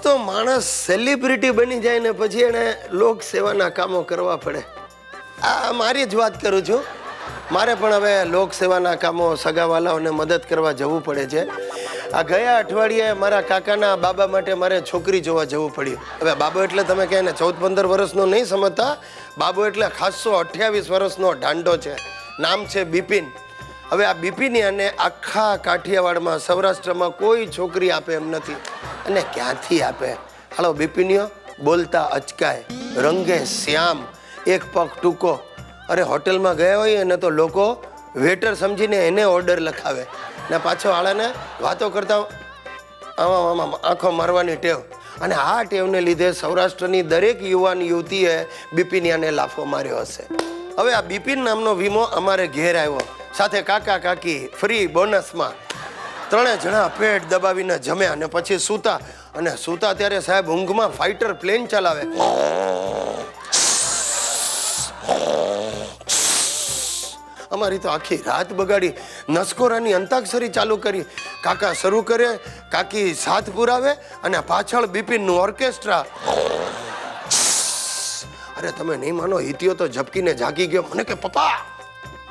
તો માણસ સેલિબ્રિટી બની જાય ને પછી એને લોક સેવાના કામો કરવા પડે. આ મારી જ વાત કરું છું. મારે પણ હવે લોક સેવાના કામો સગાવાલાઓને મદદ કરવા જવું પડે છે. આ ગયા અઠવાડિયે મારા કાકાના બાબા માટે મારે છોકરી જોવા જવું પડ્યું. હવે બાબો એટલે તમે કહે ને 14-15 વર્ષનો નહીં સમજતા. બાબો એટલે ખાસો 28 વર્ષનો ઢાંડો છે. નામ છે બિપિન. હવે આ બિપિનિયાને આખા કાઠિયાવાડમાં સૌરાષ્ટ્રમાં કોઈ છોકરી આપે એમ નથી. અને ક્યાંથી આપે? હાલો બિપિનિયો બોલતા અચકાય, રંગે શ્યામ, એક પગ ટૂંકો. અરે હોટલમાં ગયા હોય ને તો લોકો વેટર સમજીને એને ઓર્ડર લખાવે ને પાછો આળાને વાતો કરતા આમાં આંખો મારવાની ટેવ. અને આ ટેવને લીધે સૌરાષ્ટ્રની દરેક યુવાન યુવતીએ બિપિનિયાને લાફો માર્યો હશે. હવે આ બિપિન નામનો વીમો અમારે ઘેર આવ્યો, સાથે કાકા કાકી ફ્રી બોનસમાં. 3 જણા પેટ દબાવીને જમ્યા અને પછી સૂતા. અને સૂતા ત્યારે સાહેબ ઊંઘમાં ફાઇટર પ્લેન ચલાવે. અમારી તો આખી રાત બગાડી. નસકોરાની અંતાક્ષરી ચાલુ કરી. કાકા શરૂ કરે, કાકી સાથ પુરાવે અને પાછળ બિપિનનું ઓર્કેસ્ટ્રા. અરે તમે નહીં માનો, હિતિયો તો ઝપકીને જાગી ગયો. મને કે પપ્પા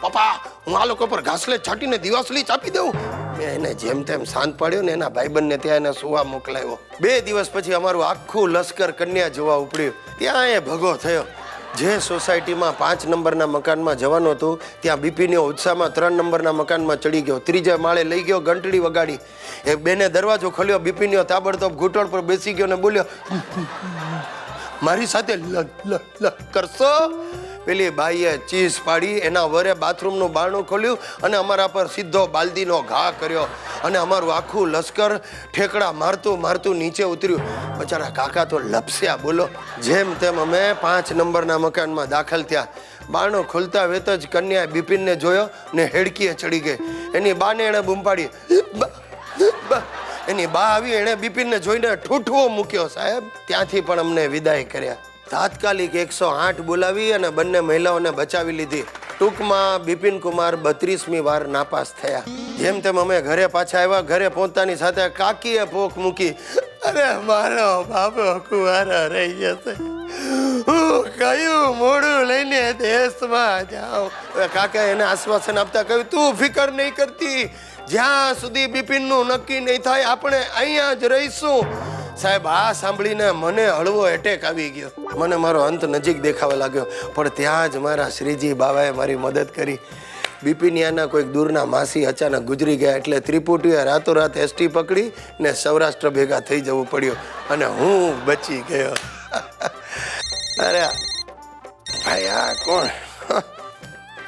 પપ્પા હું આ લોકો પર ઘાસલે છાંટીને દિવાસળી ચાપી દઉં. મેં એને જેમ તેમ શાંત પાડ્યો ને એના ભાઈબંધને ત્યાં એને સુવા મોકલાવ્યો. 2 દિવસ પછી અમારું આખું લશ્કર કન્યા જોવા ઉપડ્યું. ત્યાં એ ભગો થયો. જે સોસાયટીમાં 5 નંબરના મકાનમાં જવાનું હતું ત્યાં બિપિનીઓ ઉત્સાહમાં 3 નંબરના મકાનમાં ચડી ગયો. 3જા માળે લઈ ગયો, ઘંટડી વગાડી. એક બેને દરવાજો ખોલ્યો. બિપિનીઓ તાબડતોબ ઘૂંટણ પર બેસી ગયો ને બોલ્યો, મારી સાથે કરશો? પેલી બાઈએ ચીસ પાડી. એના વરે બાથરૂમનું બારણું ખોલ્યું અને અમારા પર સીધો બાલદીનો ઘા કર્યો. અને અમારું આખું લશ્કર ઠેકડા મારતું મારતું નીચે ઉતર્યું. બચારા કાકા તો લપસ્યા. બોલો, જેમ તેમ અમે 5 નંબરના મકાનમાં દાખલ થયા. બારણું ખોલતા વેત જ કન્યાએ બિપિનને જોયો ને હેડકીએ ચડી ગઈ. એની બાને એણે બૂમ પાડી. એની બા આવી, એણે બિપિનને જોઈને ઠૂઠવો મૂક્યો. સાહેબ ત્યાંથી પણ અમને વિદાય કર્યા. તાત્કાલિક 108 બોલાવી અને બંને મહિલાઓને બચાવી લીધી. ટૂંકમાં બિપિન કુમાર 32મી વાર નાપાસ થયા. જેમ તેમ અમે ઘરે પાછા આવ્યા. ઘરે પહોંચતાની સાથે કાકીએ પોક મૂકી, અરે મારો બાપો કુંવારો રહી જશે, હું કયું મોડું લઈને દેશમાં જાઉં. કાકાએ એને આશ્વાસન આપતા કહ્યું, તું ફિકર નહીં કરતી, જ્યાં સુધી બિપિનનું નક્કી નહીં થાય આપણે અહીંયા જ રહીશું. સાહેબ આ સાંભળીને મને હળવો એટેક આવી ગયો. મને મારો અંત નજીક દેખાવા લાગ્યો. પણ ત્યાં જ મારા શ્રીજી બાવાએ મારી મદદ કરી. બિપિનિયાના કોઈક દૂરના માસી અચાનક ગુજરી ગયા એટલે ત્રિપુટીએ રાતોરાત એસટી પકડી ને સૌરાષ્ટ્ર ભેગા થઈ જવું પડ્યું અને હું બચી ગયો. અરે ભાઈ આ કોણ?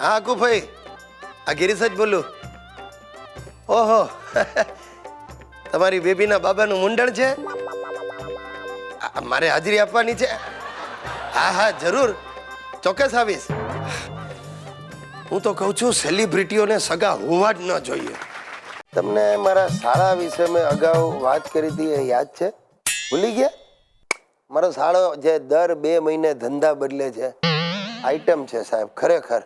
હા કુભાઈ, આ ગિરીશ જ બોલું. ઓહો, તમારી બેબીના બાબાનું મુંડણ છે? મારે હાજરી આપવાની છે. હા હા જરૂર, ચોક્કસ આવીશ. હું તો કહું છું સેલિબ્રિટીઓને સગા હોવા જ ન જોઈએ. તમને મારા શાળા વિશે મેં અગાઉ વાત કરી હતી, એ યાદ છે? ભૂલી ગયા? મારો શાળો જે દર 2 મહિને ધંધા બદલે છે, આઈટમ છે સાહેબ ખરેખર.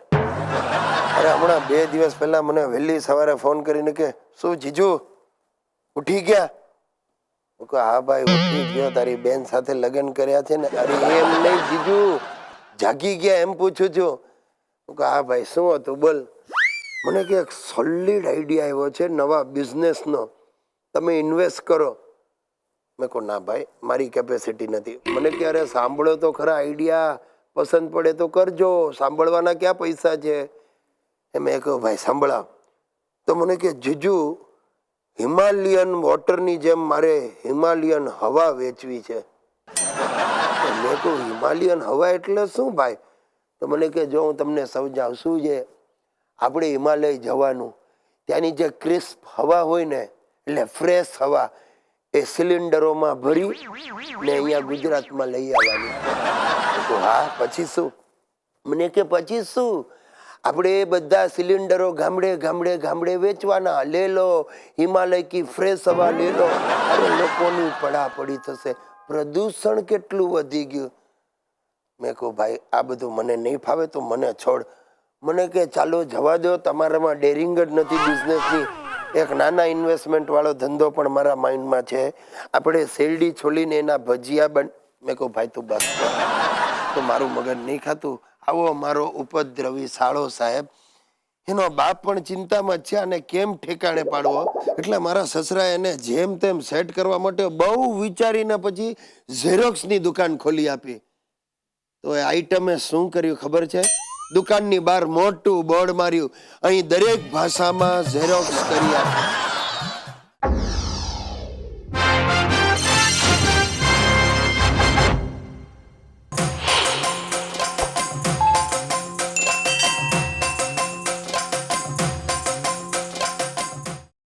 અરે હમણાં 2 દિવસ પહેલા મને વહેલી સવારે ફોન કરીને કે, શું જીજુ ઉઠી ગયા? હું કહું હા ભાઈ ઉઠી ગયો, તારી બેન સાથે લગ્ન કર્યા છે ને. અરે એમ નહીં જીજુ, જાગી ગયા એમ પૂછું છું. હું કહું હા ભાઈ શું હતું બોલ. મને કે એક સોલિડ આઈડિયા આવ્યો છે નવા બિઝનેસનો, તમે ઇન્વેસ્ટ કરો. મેં કહું ના ભાઈ મારી કેપેસિટી નથી. મને કે અરે સાંભળો તો ખરા આઈડિયા, પસંદ પડે તો કરજો, સાંભળવાના ક્યાં પૈસા છે. મેં કહ્યું ભાઈ સાંભળાવ. તો મને કે જીજુ હિમાલયન વોટરની જેમ મારે હિમાલયન હવા વેચવી છે. મેં કહું હિમાલયન હવા એટલે શું ભાઈ? તો મને કે જો હું તમને સમજાવું. શું છે, આપણે હિમાલય જવાનું, ત્યાંની જે ક્રિસ્પ હવા હોય ને એટલે ફ્રેશ હવા, એ સિલિન્ડરોમાં ભરી ને અહીંયા ગુજરાતમાં લઈ આવવાની. હા પછી શું? મને કે પછી શું? આપણે એ બધા સિલિન્ડરો ગામડે ગામડે ગામડે વેચવાના. લે લો હિમાલય કી ફ્રેશ હવા લે લો. અરે લોકોની પડાપડી થશે, પ્રદૂષણ કેટલું વધી ગયું. મેં કહું ભાઈ આ બધું મને નહીં ફાવે તો મને છોડ. મને કે ચાલો જવા દો, તમારામાં ડેરિંગ જ નથી બિઝનેસની, એક નાના ઇન્વેસ્ટમેન્ટ વાળો ધંધો પણ મારા માઇન્ડમાં છે. આપણે શેરડી છોલીને એના ભજીયા મેં કહું ભાઈ તું બસ કર. તો મારું મગજ નહીં ખાતું. આવો મારો ઉપદ્રવી સાળો સાહેબ, એનો બાપ પણ ચિંતામાં છે અને કેમ ઠેકાણે પાડવો. એટલે મારા સસરા એને જેમ તેમ સેટ કરવા માટે બહુ વિચારીને પછી ઝેરોક્સની દુકાન ખોલી આપી. તો એ આઈટમે શું કર્યું ખબર છે? દુકાનની બહાર મોટું બોર્ડ માર્યું, અહીં દરેક ભાષામાં ઝેરોક્સ કરી આપે.